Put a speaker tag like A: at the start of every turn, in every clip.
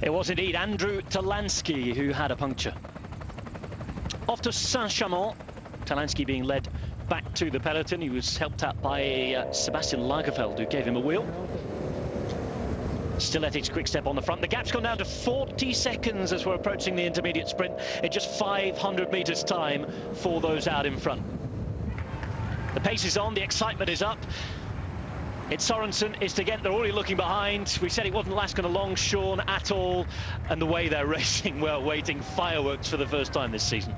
A: It was indeed Andrew Talansky who had a puncture. Off to Saint-Chamond, Talansky being led back to the peloton. He was helped out by Sebastian Lagerfeld, who gave him a wheel. Stiletics quick step on the front. The gap's gone down to 40 seconds as we're approaching the intermediate sprint in just 500 meters time for those out in front. The pace is on, the excitement is up. It's Sorensen, it's De Gendt, they're already looking behind. We said it wasn't going to long Sean at all. And the way they're racing, well, waiting fireworks for the first time this season.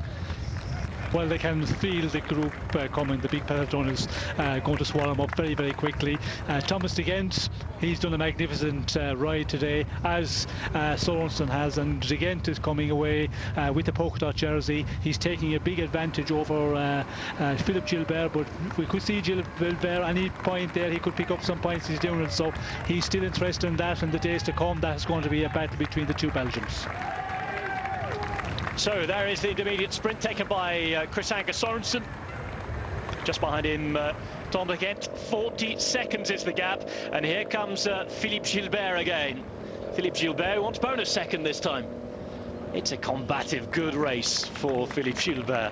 B: Well, they can feel the group coming. The big peloton is going to swallow them up very, very quickly. Thomas De Gendt, he's done a magnificent ride today, as Sorensen has, and De Gendt is coming away with the polka dot jersey. He's taking a big advantage over Philippe Gilbert, but we could see Gilbert any point there. He could pick up some points. He's doing it, so he's still interested in that. In the days to come, that's going to be a battle between the two Belgians.
A: So there is the intermediate sprint taken by Chris Anker Sorensen. Just behind him, Tom De Gendt. 40 seconds is the gap. And here comes Philippe Gilbert again. Philippe Gilbert wants bonus second this time. It's a combative, good race for Philippe Gilbert.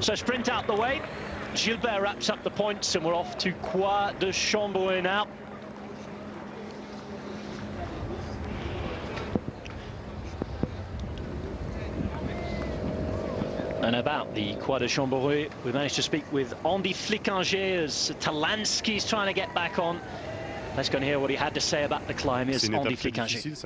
A: So sprint out the way. Gilbert wraps up the points and we're off to Croix de Chaubouret now. And about the Croix de Chaubouret, we managed to speak with Andy Flickinger as Talansky's trying to get back on. Let's go and hear what he had to say about the climb. Here's Andy Flickinger.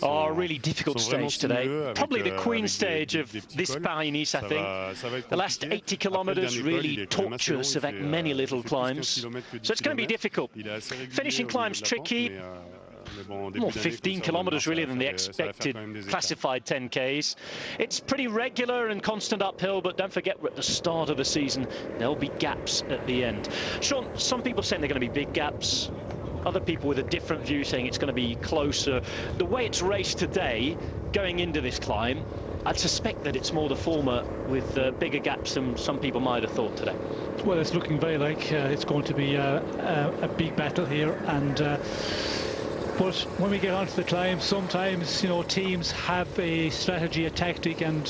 A: Oh, really difficult stage today. Probably the queen stage of this Paris-Nice, I think. The last 80 kilometers really tortuous avec many little climbs. So it's going to be difficult. Finishing climbs tricky. More 15 kilometers really than the expected classified 10Ks. It's pretty regular and constant uphill, but don't forget we're at the start of the season. There'll be gaps at the end. Sean, some people saying they're going to be big gaps. Other people with a different view saying it's going to be closer. The way it's raced today, going into this climb, I'd suspect that it's more the former with bigger gaps than some people might have thought today.
B: Well, it's looking very like it's going to be a big battle here, and but when we get onto the climb, sometimes, you know, teams have a strategy, a tactic, and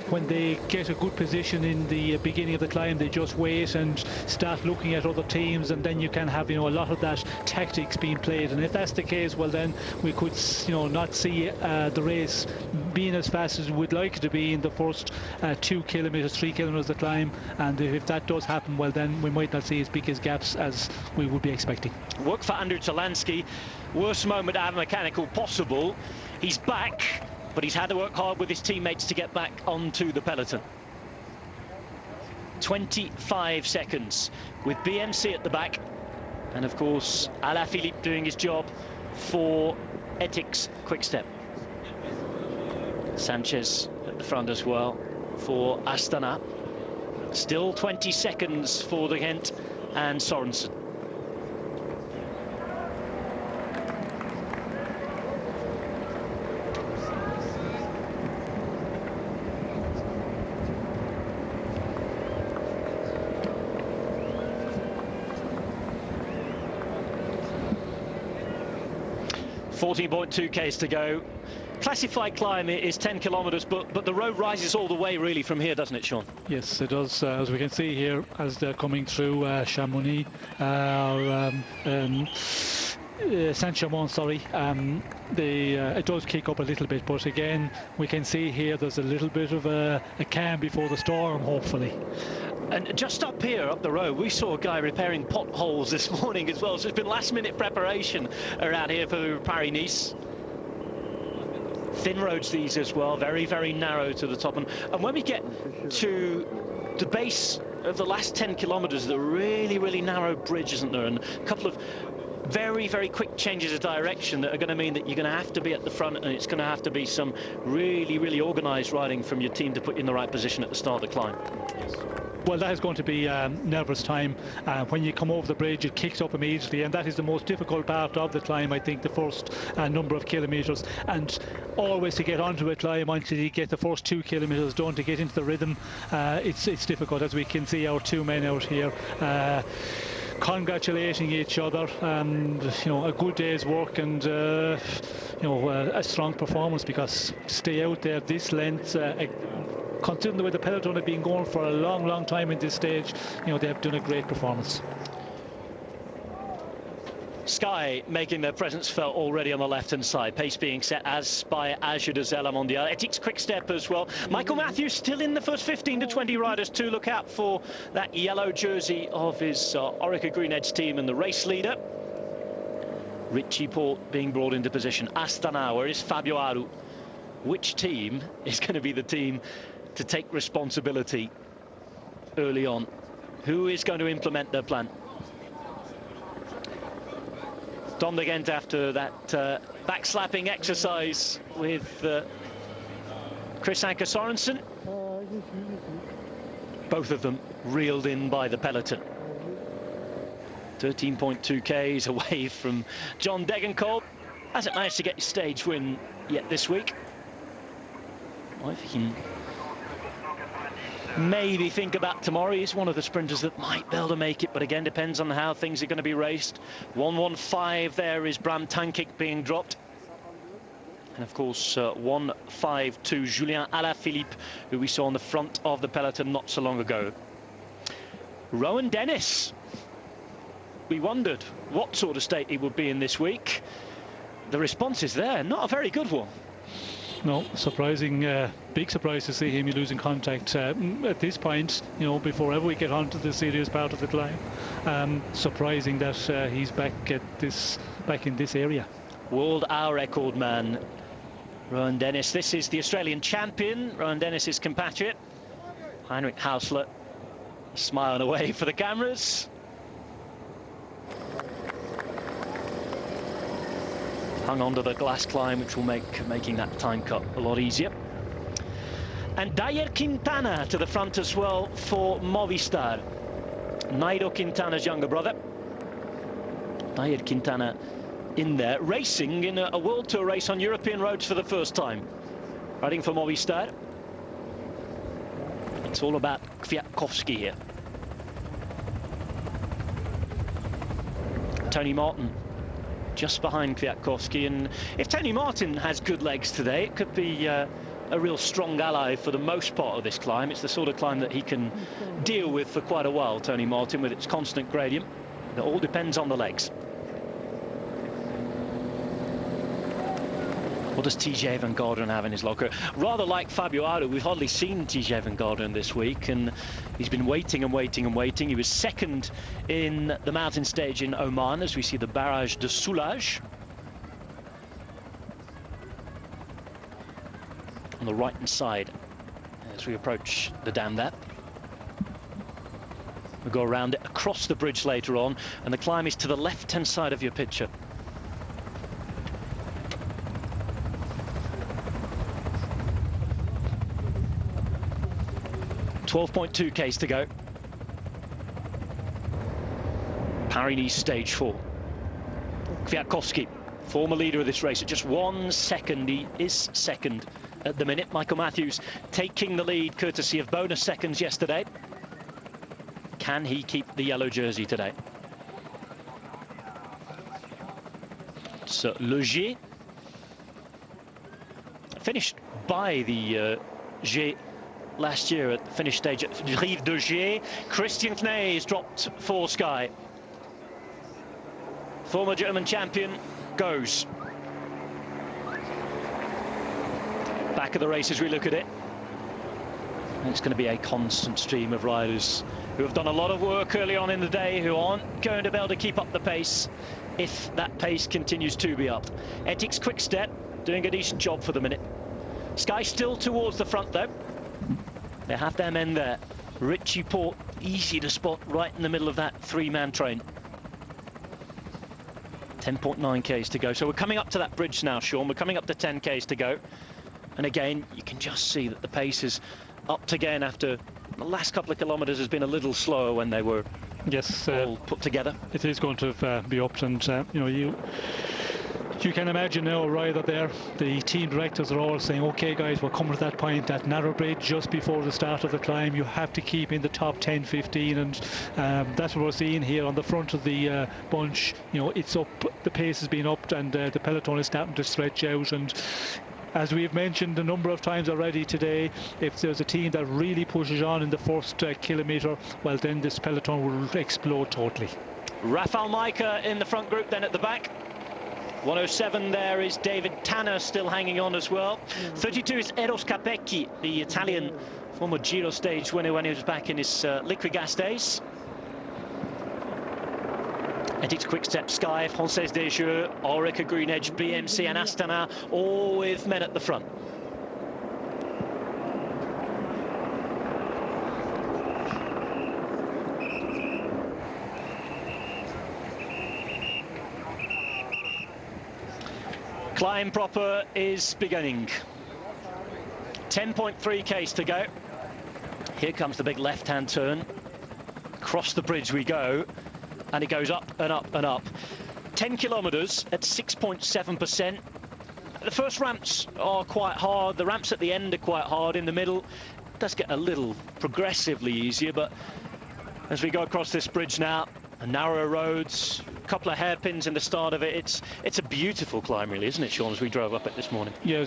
B: when they get a good position in the beginning of the climb, they just wait and start looking at other teams, and then you can have, you know, a lot of that tactics being played. And if that's the case, well, then we could, you know, not see the race being as fast as we'd like it to be in the first 2 kilometers, 3 kilometers of the climb. And if that does happen, well, then we might not see as big as gaps as we would be expecting.
A: Work for Andrew Talansky. Worst moment out of mechanical possible. He's back, but he's had to work hard with his teammates to get back onto the peloton. 25 seconds with BMC at the back, and of course Alaphilippe doing his job for Ethics Quickstep. Sanchez at the front as well for Astana. Still 20 seconds for De Gendt and Sorensen. .2 Ks to go. Classified climb is 10 kilometers, but the road rises all the way really from here, doesn't it, Sean?
B: Yes, it does. As we can see here, as they're coming through Chamonix, Saint-Chamond, sorry, it does kick up a little bit, but again, we can see here there's a little bit of a calm before the storm, hopefully.
A: And just up here, up the road, we saw a guy repairing potholes this morning as well. So it's been last-minute preparation around here for Paris-Nice. Thin roads these as well, very, very narrow to the top. And when we get to the base of the last 10 kilometers, the really, really narrow bridge, isn't there? And a couple of very, very quick changes of direction that are going to mean that you're going to have to be at the front, and it's going to have to be some really, really organised riding from your team to put you in the right position at the start of the climb.
B: Well, that is going to be nervous time. When you come over the bridge, it kicks up immediately, and that is the most difficult part of the climb, I think, the first number of kilometres. And always to get onto a climb until you get the first 2 kilometres done, to get into the rhythm, it's difficult, as we can see our two men out here congratulating each other, and you know, a good day's work, and you know, a strong performance, because stay out there this length, considering the way the peloton have been going for a long time in this stage, you know, they have done a great performance.
A: Sky making their presence felt already on the left-hand side. Pace being set as by Age de Zella Mondiale. Ethics quick step as well. Michael Matthews still in the first 15 to 20 riders to look out for that yellow jersey of his Orica Green Edge team and the race leader. Richie Porte being brought into position. Astana, where is Fabio Aru? Which team is going to be the team to take responsibility early on? Who is going to implement their plan? Dom de Gent, after that backslapping exercise with Chris Anker Sorensen. Both of them reeled in by the peloton. 13.2 Ks away from John Degenkolb. Hasn't managed to get his stage win yet this week. Well, if he can maybe think about tomorrow, he's one of the sprinters that might be able to make it, but again, depends on how things are going to be raced. 1:15 there is Bram Tankink being dropped. And of course, 1:52 Julien Alaphilippe, who we saw on the front of the peloton not so long ago. Rowan Dennis. We wondered what sort of state he would be in this week. The response is there, not a very good one.
B: No, surprising, big surprise to see him losing contact at this point, you know, before ever we get on to the serious part of the climb. Surprising that he's back in this area.
A: World hour record man, Rowan Dennis. This is the Australian champion, Rowan Dennis's compatriot, Heinrich Hausler, smiling away for the cameras. Hung onto the glass climb, which will make making that time cut a lot easier. And Dayer Quintana to the front as well for Movistar. Nairo Quintana's younger brother. Dayer Quintana in there, racing in a World Tour race on European roads for the first time. Riding for Movistar. It's all about Kwiatkowski here. Tony Martin just behind Kwiatkowski, and if Tony Martin has good legs today, it could be a real strong ally for the most part of this climb. It's the sort of climb that he can deal with for quite a while, Tony Martin, with its constant gradient. It all depends on the legs. What does TJ van Garderen have in his locker? Rather like Fabio Aru, we've hardly seen TJ van Garderen this week, and he's been waiting and waiting and waiting. He was second in the mountain stage in Oman, as we see the barrage de Soulage. On the right-hand side, as we approach the dam there. We'll go around it, across the bridge later on, and the climb is to the left-hand side of your picture. 12.2 Ks to go. Paris-Nice stage 4. Kwiatkowski, former leader of this race, at just 1 second. He is second at the minute. Michael Matthews taking the lead courtesy of bonus seconds yesterday. Can he keep the yellow jersey today? So Leger finished by the G last year at the finish stage at Rive de Gier. Christian Kney is dropped for Sky. Former German champion goes. Back of the race as we look at it. And it's going to be a constant stream of riders who have done a lot of work early on in the day, who aren't going to be able to keep up the pace if that pace continues to be up. Ethics Quickstep doing a decent job for the minute. Sky still towards the front though. They have their men there. Richie Porte, easy to spot right in the middle of that three-man train. 10.9 Ks to go. So we're coming up to that bridge now, Sean. We're coming up to 10 Ks to go. And again, you can just see that the pace is upped again after The last couple of kilometres has been a little slower when they were all put together.
B: It is going to be upped, and you know, you can imagine now, right up there, the team directors are all saying, okay guys, we're coming to that point, that narrow bridge just before the start of the climb. You have to keep in the top 10, 15, and that's what we're seeing here on the front of the bunch. You know, it's up, the pace has been upped, and the peloton is starting to stretch out. And as we've mentioned a number of times already today, if there's a team that really pushes on in the first kilometre, well, then this peloton will explode totally.
A: Rafał Majka in the front group, then at the back. 107 there is David Tanner still hanging on as well. 32 is Eros Capecchi, the Italian former Giro stage winner when he was back in his liquid gas days. Ethics Quickstep, Sky, Française des Jeux, Orica, Green Edge, BMC and Astana, all with men at the front. Climb proper is beginning. 10.3 k's to go. Here comes the big left-hand turn. Across the bridge we go, and it goes up and up and up. 10 kilometres at 6.7%. The first ramps are quite hard. The ramps at the end are quite hard. In the middle, it does get a little progressively easier, but as we go across this bridge now, narrower roads, a couple of hairpins in the start of it. It's a beautiful climb, really, isn't it, Sean, as we drove up it this morning?
B: Yeah,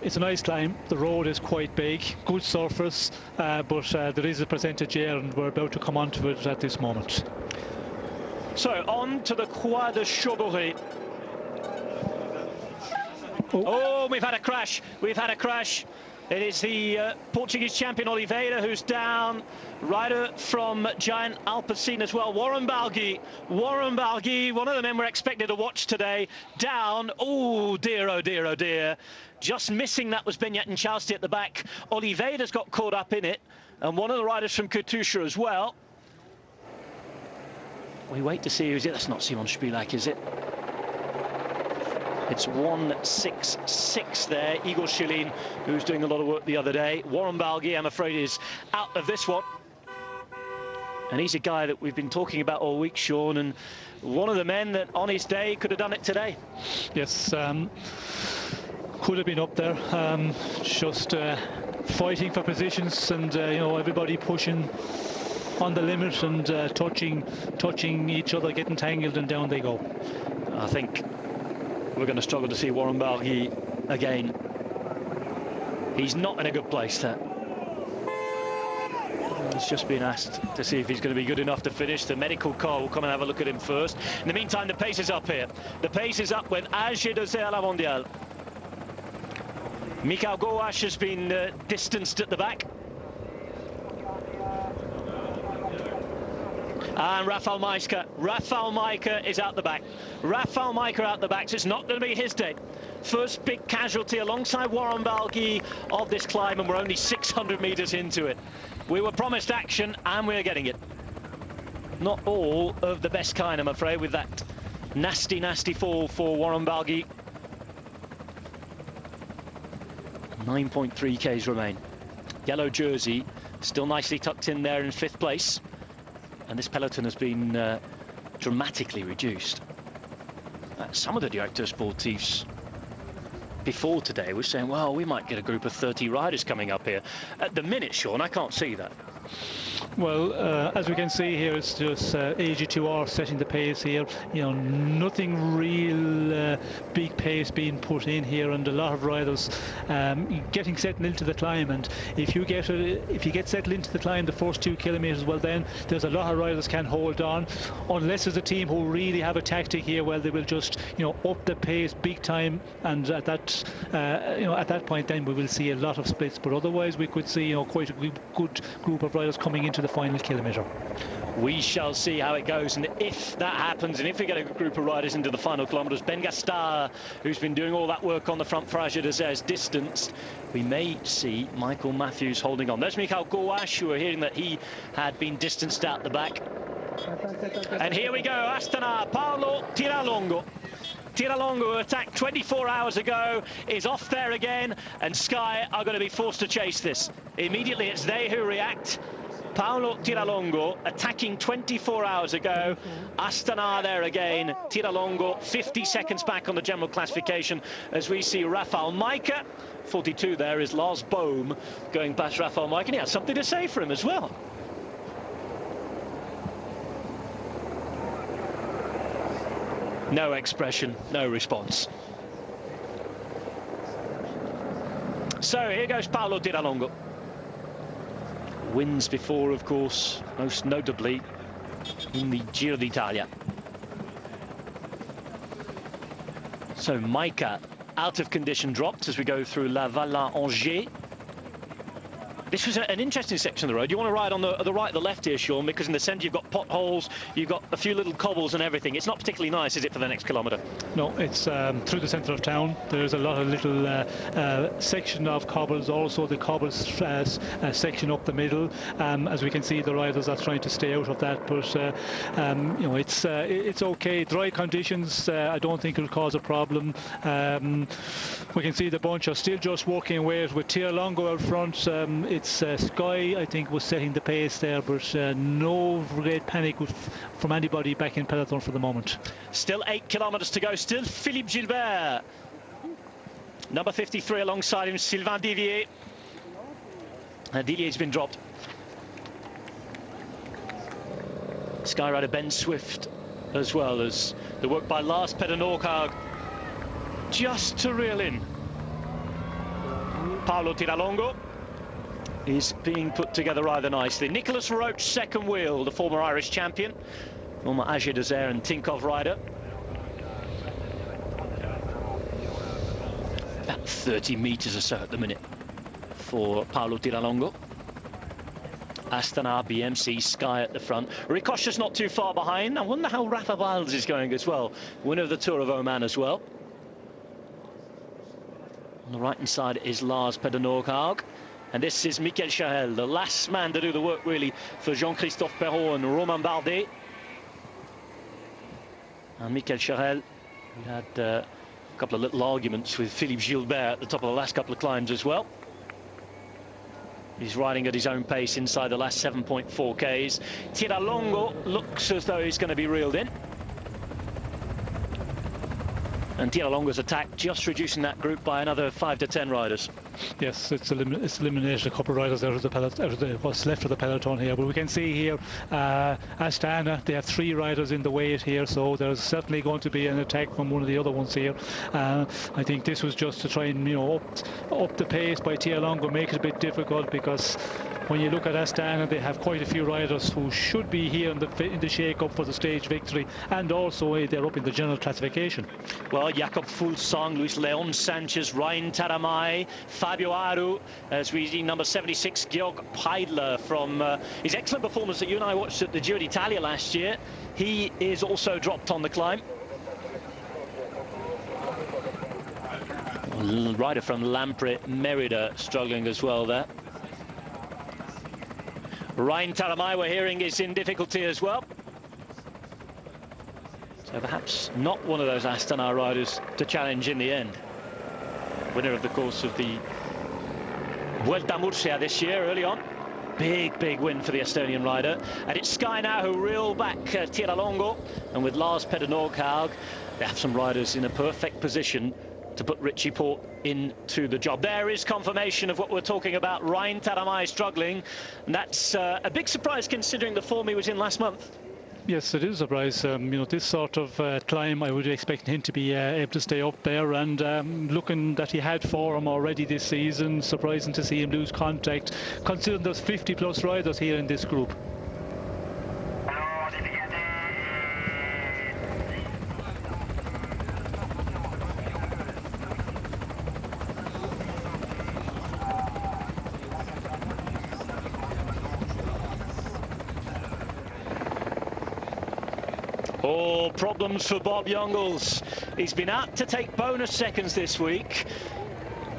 B: it's a nice climb. The road is quite big, good surface, but there is a percentage here, and we're about to come onto it at this moment.
A: So, on to the Croix de Chaubouret. Oh, we've had a crash. We've had a crash. It is the Portuguese champion Oliveira who's down. Rider from Giant Alpecin as well. Warren Balghi, one of the men we're expected to watch today, down. Oh dear, oh dear, oh dear. Just missing that was Benyat and Chalsti at the back. Oliveira's got caught up in it, and one of the riders from Katusha as well. We wait to see who's it. That's not Simon Spilak, is it? It's 1:66 there. Igor Shilin, who's doing a lot of work the other day. Warren Balghi, I'm afraid, is out of this one. And he's a guy that we've been talking about all week, Sean, and one of the men that on his day could have done it today.
B: Yes, could have been up there, just fighting for positions, and you know, everybody pushing on the limit and touching each other, getting tangled, and down they go.
A: I think we're going to struggle to see Warren Balghi again. He's not in a good place there. He's just been asked to see if he's going to be good enough to finish. The medical car will come and have a look at him first. In the meantime, the pace is up here. The pace is up with AG de la Mondiale. Michał Gołasz has been distanced at the back. And Rafał Majka is out the back. Rafał Majka out the back, so it's not going to be his day. First big casualty alongside Warren Balghi of this climb, and we're only 600 metres into it. We were promised action, and we're getting it. Not all of the best kind, I'm afraid, with that nasty, nasty fall for Warren Balghi. 9.3 k's remain. Yellow jersey still nicely tucked in there in 5th place. And this peloton has been dramatically reduced. Some of the directors sportifs before today were saying, well, we might get a group of 30 riders coming up here. At the minute, Sean, I can't see that.
B: Well, as we can see here, it's just AG2R setting the pace here. You know, nothing real big pace being put in here, and a lot of riders getting settled into the climb. And if you get settled into the climb, the first 2 kilometres, well, then there's a lot of riders can hold on, unless there's a team who really have a tactic here. Well, they will just, you know, up the pace big time, and at that you know, at that point, then we will see a lot of splits. But otherwise, we could see, you know, quite a good group of riders coming into the final kilometre.
A: We shall see how it goes, and if that happens, and if we get a group of riders into the final kilometres, Ben Gastar, who's been doing all that work on the front for AG de is distanced, we may see Michael Matthews holding on. There's Michał Gołasz, who are hearing that he had been distanced out the back. And here we go, Astana, Paolo Tiralongo. Tiralongo, who attacked 24 hours ago, is off there again, and Sky are going to be forced to chase this. Immediately, it's they who react. Paolo Tiralongo attacking 24 hours ago. Astana there again. Tiralongo 50 seconds back on the general classification as we see Rafael Majka. 42 there is Lars Bohm going past Rafael Majka, and he had something to say for him as well. No expression, no response. So here goes Paolo Tiralongo. Wins before, of course, most notably in the Giro d'Italia. So Majka out of condition dropped as we go through La Valin-Angers. This was an interesting section of the road. You want to ride on the right or the left here, Sean, because in the centre you've got potholes, you've got a few little cobbles and everything. It's not particularly nice, is it, for the next kilometre?
B: No, it's through the centre of town. There's a lot of little section of cobbles, also the cobbles section up the middle. As we can see, the riders are trying to stay out of that, but you know, it's okay. Dry conditions, I don't think it'll cause a problem. We can see the bunch are still just working away with Tiralongo out front. It's Sky, I think, was setting the pace there, but no great panic from anybody back in peloton for the moment.
A: Still 8 kilometres to go. Still Philippe Gilbert, number 53, alongside him Sylvain Divier. Divier's been dropped. Sky rider Ben Swift, as well as the work by Lars Peder Nordhaug, just to reel in. Paolo Tiralongo is being put together rather nicely. Nicholas Roach, second wheel, the former Irish champion, former Age d'Isère and Tinkoff rider. About 30 metres or so at the minute for Paolo Tiralongo. Astana, BMC, Sky at the front. Ricochet's not too far behind. I wonder how Rafa Wiles is going as well. Winner of the Tour of Oman as well. On the right-hand side is Lars Peder Nordhaug. And this is Michael Chahel, the last man to do the work, really, for Jean-Christophe Perrault and Romain Bardet. And Michael Chahel, we had a couple of little arguments with Philippe Gilbert at the top of the last couple of climbs as well. He's riding at his own pace inside the last 7.4 Ks. Tiralongo looks as though he's going to be reeled in. And Tiralongo's attack just reducing that group by another 5 to 10 riders.
B: Yes, it's eliminated a couple of riders out of the peloton, what's left of the peloton here. But we can see here, Astana, they have 3 riders in the weight here, so there's certainly going to be an attack from one of the other ones here. I think this was just to try and, you know, up the pace by Tiralongo, make it a bit difficult, because when you look at Astana, they have quite a few riders who should be here in the shake-up for the stage victory, and also they're up in the general classification.
A: Well, Jakob Fuglsang, Luis Leon Sanchez, Ryan Taramay, Fabio Aru, as we see number 76, Georg Peidler, from his excellent performance that you and I watched at the Giro d'Italia last year. He is also dropped on the climb. Rider from Lampre, Merida, struggling as well there. Ryan Taramay, we're hearing, is in difficulty as well. So perhaps not one of those Astana riders to challenge in the end. Winner of the course of the Vuelta a Murcia this year, early on. Big win for the Estonian rider. And it's Sky now who reel back Tiralongo. And with Lars Peder Nordhaug, they have some riders in a perfect position to put Richie Porte into the job. There is confirmation of what we're talking about. Ryan Taramay struggling. And that's a big surprise considering the form he was in last month.
B: Yes, it is a surprise. You know, this sort of climb, I would expect him to be able to stay up there. And looking that he had form already this season, surprising to see him lose contact, considering there's 50+ riders here in this group.
A: Oh, problems for Bob Jungels. He's been out to take bonus seconds this week.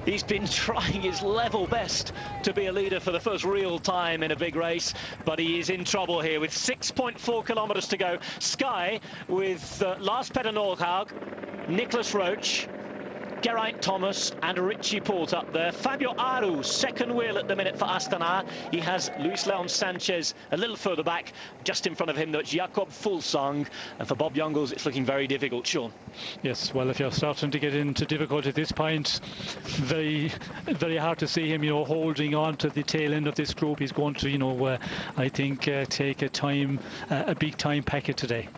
A: He's been trying his level best to be a leader for the first real time in a big race, but he is in trouble here with 6.4 kilometres to go. Sky with Lars Peder Nordhaug, Nicholas Roach, Geraint Thomas and Richie Porte up there. Fabio Aru, second wheel at the minute for Astana. He has Luis Leon Sanchez a little further back. Just in front of him, that's Jakob Fuglsang. And for Bob Jungels, it's looking very difficult, Sean.
B: Yes, well, if you're starting to get into difficulty at this point, very, very hard to see him, you know, holding on to the tail end of this group. He's going to, you know, I think take a big time packet today.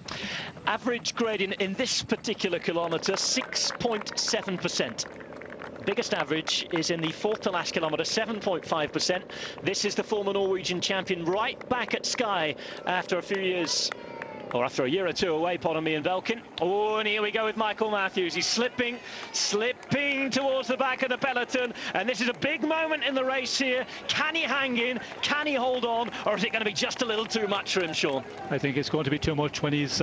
A: Average grading in this particular kilometre, 6.7%. Biggest average is in the fourth to last kilometre, 7.5%. This is the former Norwegian champion right back at Sky after a few years, or after a year or two away, pardon me, in Velkin. Oh, and here we go with Michael Matthews. He's slipping towards the back of the peloton. And this is a big moment in the race here. Can he hang in? Can he hold on? Or is it going to be just a little too much for him, Sean?
B: I think it's going to be too much when he's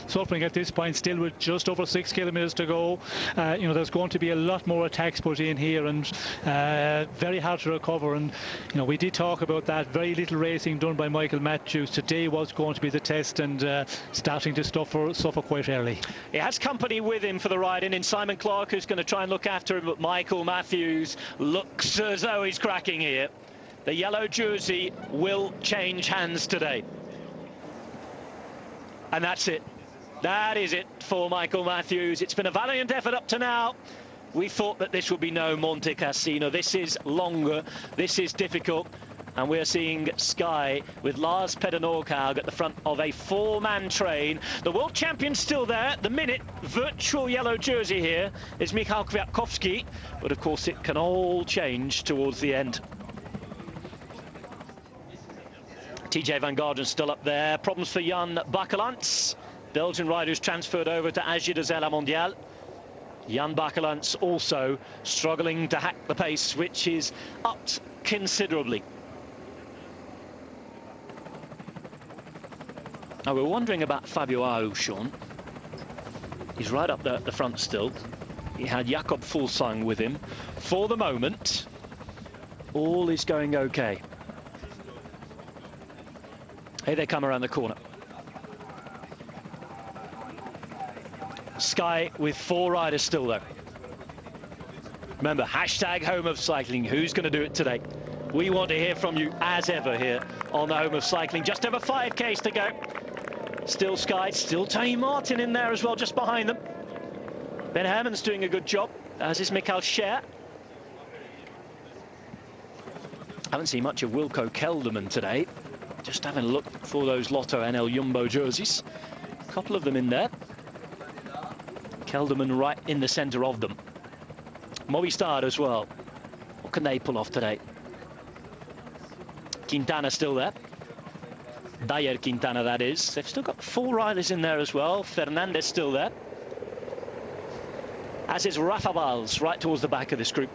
B: suffering at this point, still with just over 6 kilometres to go. You know, there's going to be a lot more attacks put in here, and very hard to recover. And, you know, we did talk about that. Very little racing done by Michael Matthews. Today was going to be the test, and starting to suffer quite early.
A: He has company with him for the ride-in in Simon Clark, who's going to try and look after him, but Michael Matthews looks as though he's cracking here. The yellow jersey will change hands today. And that's it. That is it for Michael Matthews. It's been a valiant effort up to now. We thought that this would be no Monte Cassino. This is longer. This is difficult. And we're seeing Sky with Lars Peder Nordhaug at the front of a 4-man train. The world champion's still there. At the minute, virtual yellow jersey here is Michał Kwiatkowski. But of course, it can all change towards the end. TJ Van Garderen still up there. Problems for Jan Bakelants. Belgian rider who's transferred over to Agi de Zella Mondial. Jan Bakelants also struggling to hack the pace, which is upped considerably. Now, we're wondering about Fabio Aru, Sean. He's right up there at the front still. He had Jakob Fuglsang with him. For the moment, all is going okay. Here they come around the corner. Sky with 4 riders still, though. Remember, hashtag Home of Cycling. Who's going to do it today? We want to hear from you, as ever, here on the Home of Cycling. Just over 5Ks to go. Still Sky, still Tony Martin in there as well, just behind them. Ben Herman's doing a good job, as is Michael Scher. Haven't seen much of Wilco Kelderman today. Just having a look for those Lotto NL Jumbo jerseys. A couple of them in there. Kelderman right in the centre of them. Movistar as well. What can they pull off today? Quintana still there. Dyer Quintana, that is. They've still got 4 riders in there as well. Fernandez still there. As is Rafa Valls, right towards the back of this group.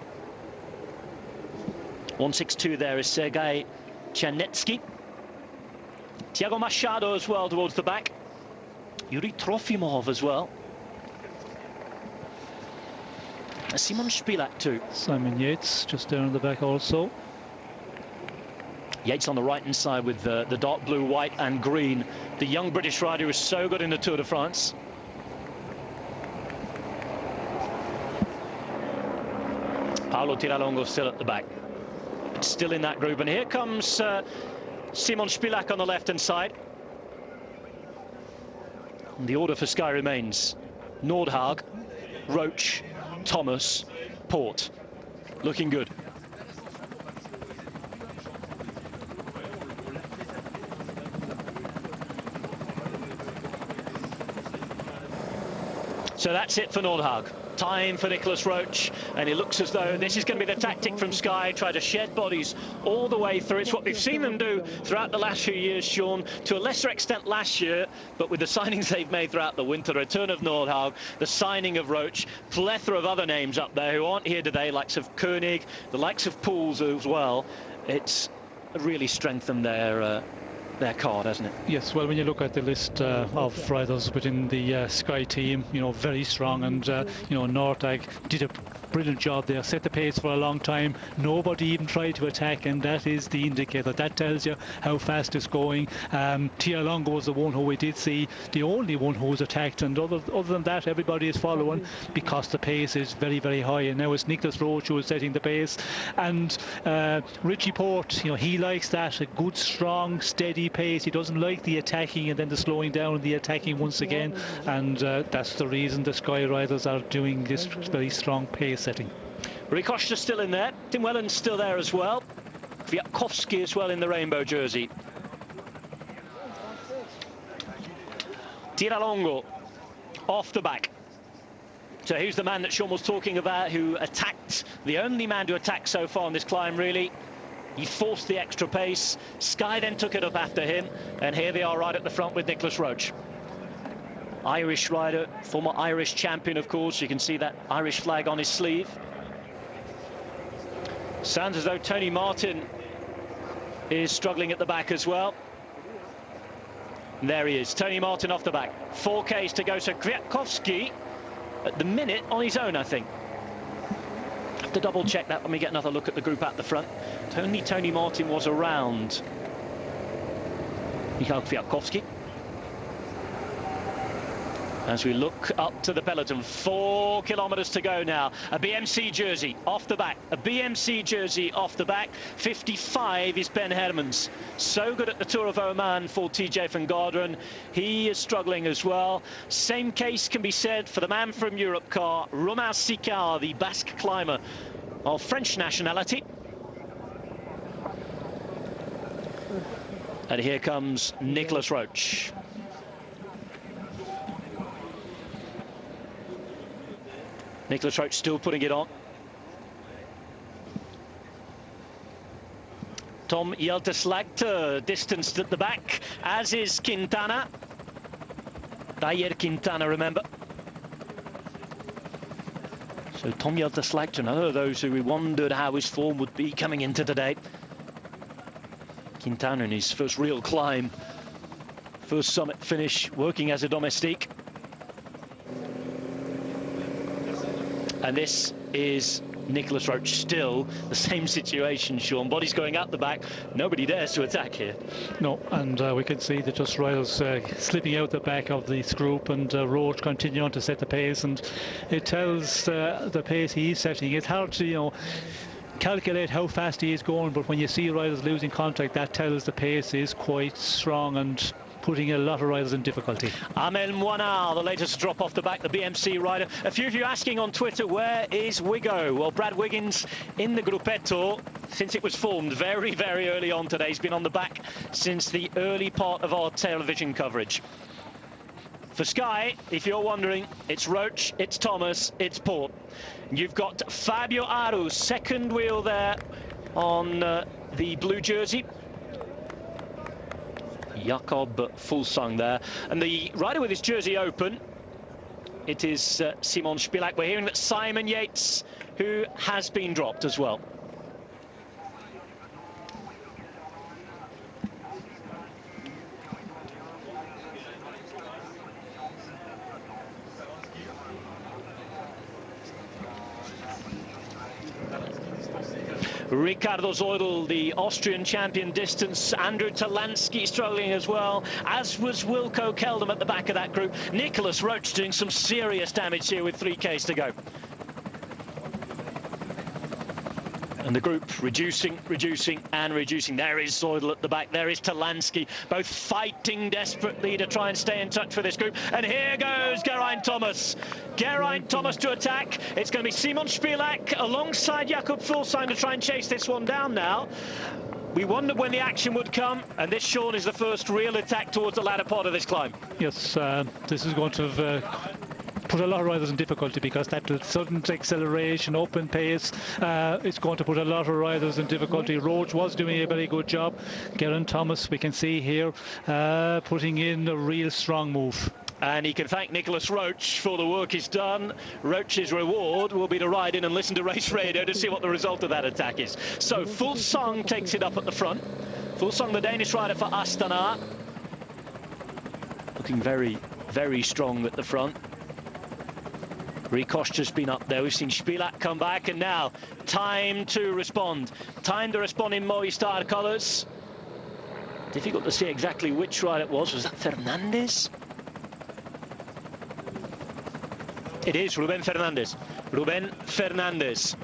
A: 162 there is Sergei Chernetsky. Thiago Machado as well towards the back. Yuri Trofimov as well. Simon Spilak too.
B: Simon Yates just down in the back also.
A: Yates on the right-hand side with the dark blue, white and green. The young British rider who is so good in the Tour de France. Paolo Tiralongo still at the back. Still in that group. And here comes Simon Spilak on the left-hand side. And the order for Sky remains Nordhaug, Roach, Thomas, Porte. Looking good. So that's it for Nordhaug. Time for Nicholas Roach, and it looks as though this is going to be the tactic from Sky, try to shed bodies all the way through. It's what we've seen them do throughout the last few years, Sean, to a lesser extent last year, but with the signings they've made throughout the winter, the return of Nordhaug, the signing of Roach, plethora of other names up there who aren't here today, likes of Koenig, the likes of Pools as well. It's really strengthened their their card, hasn't it?
B: Yes, well, when you look at the list of riders within the Sky team, you know, very strong, and you know, Nortag did a brilliant job there, set the pace for a long time. Nobody even tried to attack, and that is the indicator. That tells you how fast it's going. Tia Longo was the one who we did see, the only one who was attacked, and other than that, everybody is following because the pace is very, very high. And now it's Nicholas Roach who is setting the pace, and Richie Porte, you know, he likes that, a good, strong, steady pace. He doesn't like the attacking and then the slowing down and the attacking once again, and that's the reason the Sky riders are doing this very strong pace setting.
A: Rikosh's still in there. Tim Whelan's still there as well. Kwiatkowski as well in the rainbow jersey. Tia Longo off the back. So here's the man that Sean was talking about, who attacked, the only man to attack so far on this climb, really. He forced the extra pace. Sky then took it up after him, and here they are right at the front with Nicholas Roach. Irish rider, former Irish champion, of course. You can see that Irish flag on his sleeve. Sounds as though Tony Martin is struggling at the back as well. And there he is, Tony Martin off the back. 4Ks to go, so Kwiatkowski at the minute on his own, I think. Have to double check that when we get another look at the group at the front. Only Tony Martin was around Michał Kwiatkowski. As we look up to the peloton, 4 kilometers to go now. A BMC jersey off the back. A BMC jersey off the back. 55 is Ben Hermans. So good at the Tour of Oman for TJ van Garderen. He is struggling as well. Same case can be said for the man from Europe car, Romain Sicard, the Basque climber of French nationality. And here comes Nicholas Roach. Nicholas Roach still putting it on. Tom Jelteslagte distanced at the back, as is Quintana. Dayer Quintana, remember. So Tom Jelteslagte, another of those who we wondered how his form would be coming into today. Quintana in his first real climb, first summit finish, working as a domestique. And this is Nicholas Roach, still the same situation, Sean. Body's going up the back. Nobody dares to attack here.
B: No, and we can see that just riders slipping out the back of this group, and Roach continuing on to set the pace, and it tells the pace he's setting. It's hard to, you know, calculate how fast he is going, but when you see riders losing contact, that tells the pace is quite strong and putting a lot of riders in difficulty.
A: Amel Moinard, the latest drop off the back, the BMC rider. A few of you asking on Twitter, where is Wiggo? Well, Brad Wiggins in the Gruppetto since it was formed very, very early on today. He's been on the back since the early part of our television coverage. For Sky, if you're wondering, it's Roach, it's Thomas, it's Porte. You've got Fabio Aru, second wheel there on the blue jersey. Jakob Fulsang there, and the rider with his jersey open, it is Simon Spilak. We're hearing that Simon Yates, who has been dropped as well. Ricardo Zeudel, the Austrian champion distance. Andrew Talansky struggling as well, as was Wilco Keldum at the back of that group. Nicholas Roach doing some serious damage here with 3Ks to go. And the group reducing, and reducing. There is Zeudel at the back. There is Talansky, both fighting desperately to try and stay in touch with this group. And here goes Geraint Thomas. Geraint Thomas to attack. It's going to be Simon Spilak alongside Jakob Fulsang to try and chase this one down now. We wondered when the action would come, and this, Sean, is the first real attack towards the latter part of this climb.
B: Yes, this is going to put a lot of riders in difficulty, because that sudden acceleration, open pace, it's going to put a lot of riders in difficulty. Roach was doing a very good job. Geraint Thomas, we can see here, putting in a real strong move.
A: And he can thank Nicholas Roach for the work he's done. Roach's reward will be to ride in and listen to race radio to see what the result of that attack is. So Fulsang takes it up at the front. Fuglsang, the Danish rider for Astana. Looking very, very strong at the front. Rikoshta's been up there. We've seen Spilak come back, and now time to respond. Time to respond in Movistar colours. Difficult to see exactly which ride it was. Was that Fernandez? It is Ruben Fernandez. Ruben Fernandez.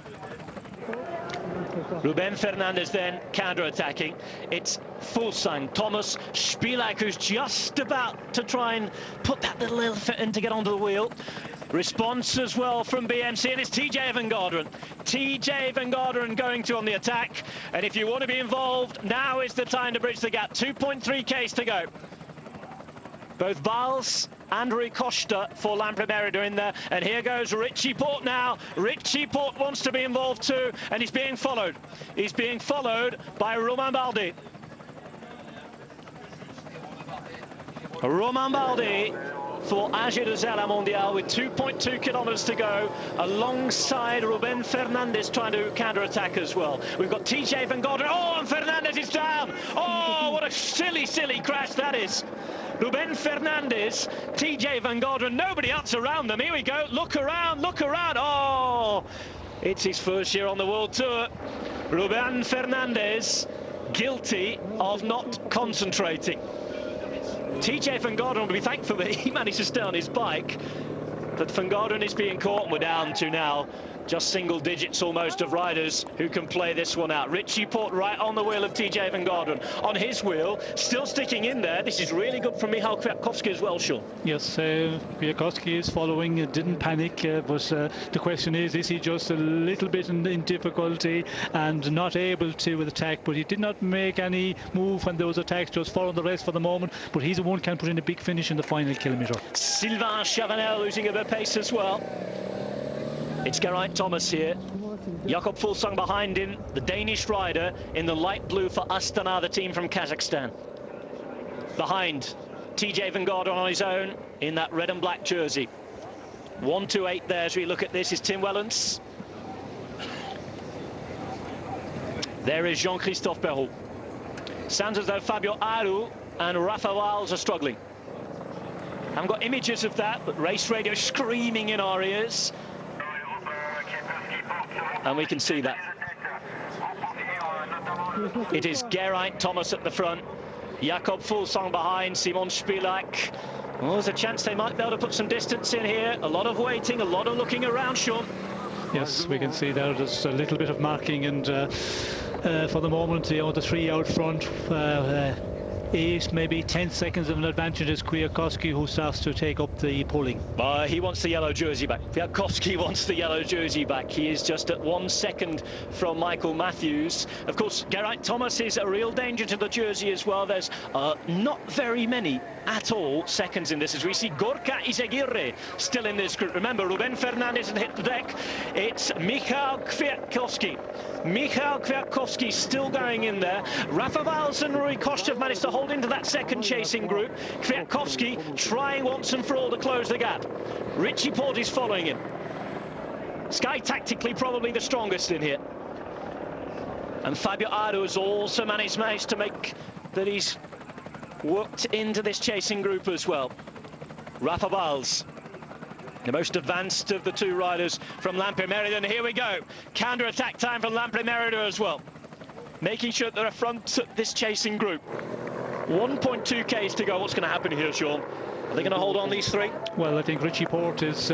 A: Ruben Fernandez then counter-attacking. It's Fuglsang, Thomas, Spilak, who's just about to try and put that little elephant in to get onto the wheel. Response as well from BMC, and it's TJ van Garderen. TJ van Garderen going to on the attack. And if you want to be involved, now is the time to bridge the gap. 2.3 Ks to go. Both Bals and Rikoshta for Lamprimerida in there. And here goes Richie Porte now. Richie Porte wants to be involved too, and he's being followed. He's being followed by Romain Bardet. Romain Bardet for AG2R Mondial with 2.2 kilometers to go, alongside Ruben Fernandez trying to counter-attack as well. We've got TJ van Garderen. Oh, and Fernandez is down. Oh, what a silly, silly crash that is. Ruben Fernandez, TJ van Garderen, nobody else around them. Here we go. Look around, look around. Oh, it's his first year on the World Tour. Ruben Fernandez, guilty of not concentrating. TJ van Garderen will be thankful that he managed to stay on his bike, but van Garderen is being caught, and we're down to now just single digits almost of riders who can play this one out. Richie Porte right on the wheel of TJ van Garderen. On his wheel, still sticking in there. This is really good from Michał Kwiatkowski as well, Sean.
B: Yes, Kwiatkowski is following, didn't panic, but the question is he just a little bit in difficulty and not able to with attack? But he did not make any move when there was attacks, just following the rest for the moment. But he's the one who can put in a big finish in the final kilometre.
A: Sylvain Chavanel losing a bit of pace as well. It's Geraint Thomas here. Jakob Fuglsang behind him, the Danish rider in the light blue for Astana, the team from Kazakhstan. Behind, TJ van Garderen on his own in that red and black jersey. 1-2-8 there as we look at this is Tim Wellens. There is Jean-Christophe Perrault. Sounds as though Fabio Aru and Rafa Wiles are struggling. I haven't got images of that, but race radio screaming in our ears. And we can see that. It is Geraint Thomas at the front, Jakob Fuglsang behind, Simon Spilak. Well, there's a chance they might be able to put some distance in here. A lot of waiting, a lot of looking around, Sean.
B: Yes, we can see there there's a little bit of marking, and for the moment, you know, the three out front, 8, maybe 10 seconds of an advantage is Kwiatkowski, who starts to take up the pulling.
A: He wants the yellow jersey back. Kwiatkowski wants the yellow jersey back. He is just at 1 second from Michael Matthews. Of course, Geraint Thomas is a real danger to the jersey as well. There's not very many at all seconds in this, as we see Gorka Izagirre still in this group. Remember, Ruben Fernandez had hit the deck. It's Michał Kwiatkowski. Michał Kwiatkowski still going in there. Rafa Wiles and Rikoshta have managed to hold into that second chasing group. Kwiatkowski trying once and for all to close the gap. Richie Porte is following him. Sky tactically probably the strongest in here. And Fabio Aru has also managed to make that he's worked into this chasing group as well. Rafa Wiles, the most advanced of the two riders from Lamprimerida, and here we go. Counter-attack time from Lamprimerida as well. Making sure they're front this chasing group. 1.2 Ks to go. What's going to happen here, Sean? Are they going to hold on these three?
B: Well, I think Richie Porte is,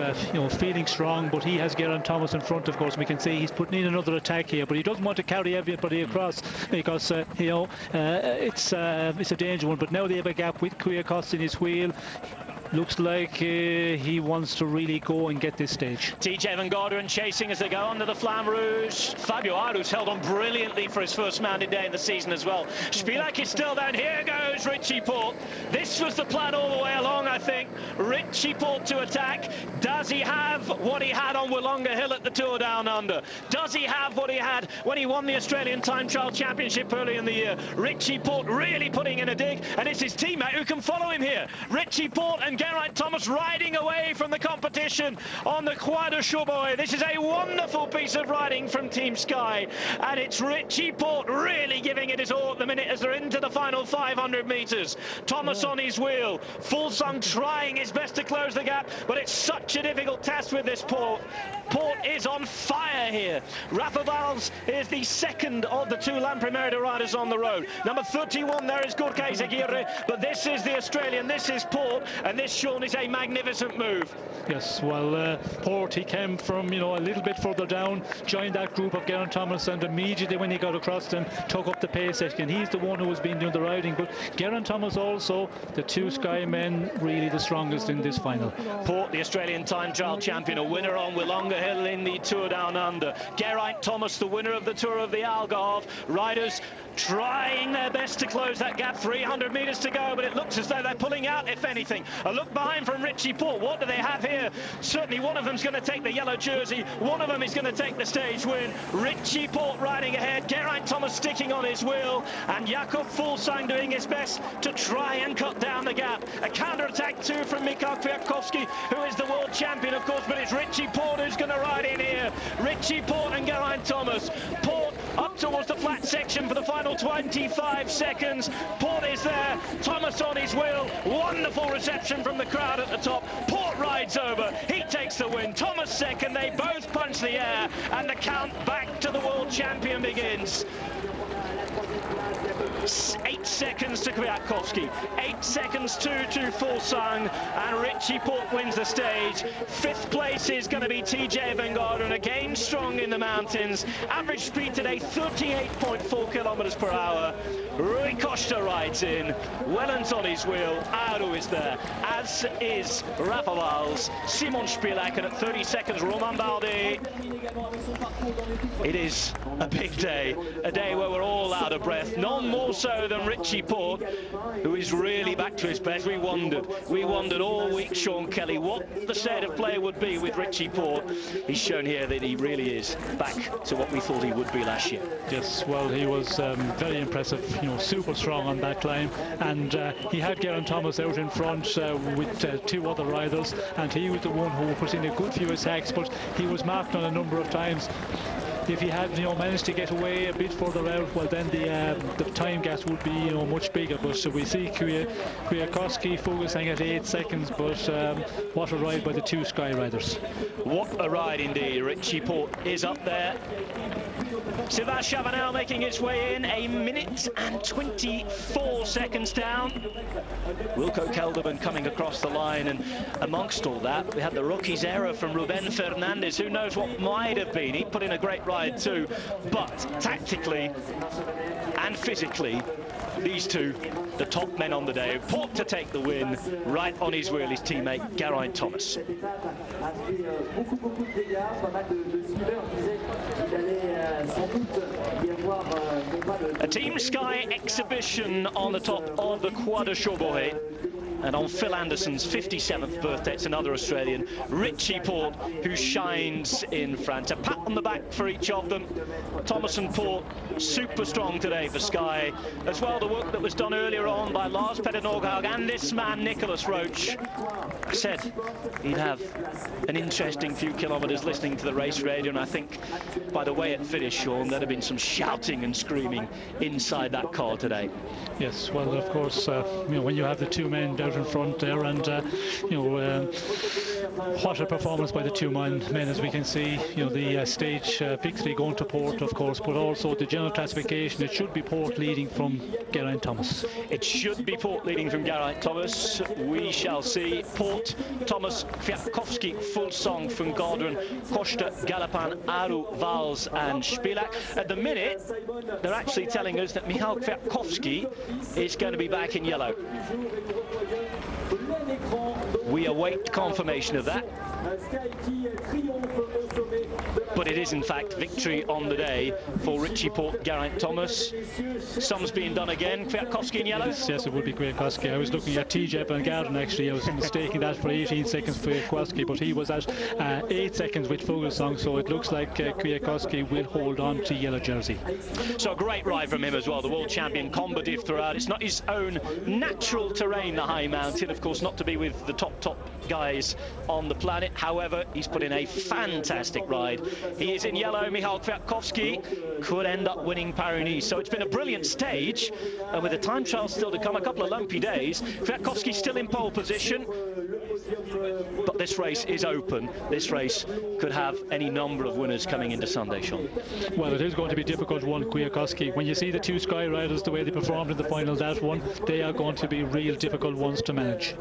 B: feeling strong, but he has Geraint Thomas in front, of course. We can see he's putting in another attack here, but he doesn't want to carry everybody across because, it's a danger one. But now they have a gap with Kwiatkowski in his wheel. Looks like he wants to really go and get this stage.
A: TJ van Garderen chasing as they go under the Flamme Rouge. Fabio Aru's held on brilliantly for his first mountain day in the season as well. Spilak is still down. Here goes Richie Porte. This was the plan all the way along, I think. Richie Porte to attack. Does he have what he had on Wollonga Hill at the Tour Down Under? Does he have what he had when he won the Australian Time Trial Championship early in the year? Richie Porte really putting in a dig, and it's his teammate who can follow him here. Richie Porte and Geraint Thomas riding away from the competition on the Croix de Chaubouret. This is a wonderful piece of riding from Team Sky, and it's Richie Porte really giving it his all at the minute as they're into the final 500 metres. Thomas on his wheel, Fuglsang trying his best to close the gap, but it's such a difficult task with this Porte. Porte is on fire here. Rafa Valls is the second of the two Lamprimerida riders on the road. Number 31 there is Gorka Aguirre, but this is the Australian, this is Porte, and this, Sean, is a magnificent move.
B: Yes, well, Porte, he came from, you know, a little bit further down, joined that group of Geraint Thomas, and immediately when he got across them, took up the pace section. He's the one who has been doing the riding, but Geraint Thomas also, the two Sky men, really the strongest in this final.
A: Porte, the Australian time trial champion, a winner on Willonga Hill in the Tour Down Under. Geraint Thomas, the winner of the Tour of the Algarve. Riders trying their best to close that gap. 300 metres to go, but it looks as though they're pulling out, if anything. A look behind from Richie Porte. What do they have here? Certainly one of them's going to take the yellow jersey. One of them is going to take the stage win. Richie Porte riding ahead. Geraint Thomas sticking on his wheel. And Jakob Fuglsang doing his best to try and cut down the gap. A counter-attack too from Michał Kwiatkowski, who is the world champion, of course, but it's Richie Porte who's going to ride in here. Richie Porte and Geraint Thomas. Porte up towards the flat section for the final 25 seconds. Porte is there. Thomas on his wheel. Wonderful reception from the crowd at the top. Porte rides over. He takes the win. Thomas second. They both punch the air, and the count back to the world champion begins. 8 seconds to Kwiatkowski, 8 seconds to Fuglsang, and Richie Porte wins the stage. 5th place is going to be TJ Van Garderen, again strong in the mountains. Average speed today 38.4 kilometers per hour. Rui Costa rides in, Wellens on his wheel, Aru is there, as is Rafa Valls, Simon Spilak, and at 30 seconds Romain Bardet. It is a big day, a day where we're all out of breath, none more so than Richie Porte, who is really back to his best. We wondered all week, Sean Kelly, what the state of play would be with Richie Porte. He's shown here that he really is back to what we thought he would be last year.
B: Yes, well, he was very impressive, you know, super strong on that climb, and he had Geraint Thomas out in front with 2 other riders, and he was the one who put in a good few attacks, but he was marked on a number of times. If he had, you know, managed to get away a bit further out, well, then the time gap would be, you know, much bigger. But so we see Kwiatkowski, Fuglsang at 8 seconds, but what a ride by the 2 Sky riders.
A: What a ride indeed. Richie Porte is up there. Sylvain Chavanel making his way in, 1 minute and 24 seconds down. Wilco Kelderman coming across the line, and amongst all that we had the rookie's error from Ruben Fernandez. Who knows what might have been. He put in a great ride too, but tactically and physically, these two, the top men on the day. Porte to take the win, right on his wheel his teammate Geraint Thomas. A Team Sky exhibition on the top of the Croix de Chaubouret. And on Phil Anderson's 57th birthday, it's another Australian, Richie Porte, who shines in front. A pat on the back for each of them. Thomas and Porte, super strong today for Sky. As well, the work that was done earlier on by Lars Petter Nordhaug and this man, Nicholas Roach. I said he'd have an interesting few kilometres listening to the race radio, and I think by the way it finished, Sean, there'd have been some shouting and screaming inside that car today.
B: Yes, well, of course, you know, when you have the 2 men out in front there, and you know, what a performance by the 2 men, as we can see. You know, the stage victory going to Porte, of course, but also the general classification, it should be Porte leading from Geraint Thomas.
A: It should be Porte leading from Geraint Thomas. We shall see. Porte, Thomas, Kwiatkowski, Fuglsang, Van Garderen, Costa, Galopin, Aru, Valls and Spilak. At the minute, they're actually telling us that Michał Kwiatkowski is going to be back in yellow. We await confirmation of that. But it is in fact victory on the day for Richie Porte, Geraint Thomas. Sums being done again. Kwiatkowski in yellow.
B: Yes, it would be Kwiatkowski. I was looking at TJ Van Garden actually. I was mistaking that for 18 seconds for Kwiatkowski, but he was at 8 seconds with Fuglsang, so it looks like Kwiatkowski will hold on to yellow jersey.
A: So a great ride from him as well, the world champion combative throughout. It's not his own natural terrain, the high mountain, of course, not to be with the top guys on the planet. However, he's put in a fantastic ride. He is in yellow. Michał Kwiatkowski could end up winning Paris-Nice. So it's been a brilliant stage, and with the time trial still to come, a couple of lumpy days. Kwiatkowski still in pole position, but this race is open. This race could have any number of winners coming into Sunday, Sean.
B: Well, it is going to be difficult one, Kwiatkowski. When you see the two Sky Riders, the way they performed in the final, that one, they are going to be real difficult ones to manage.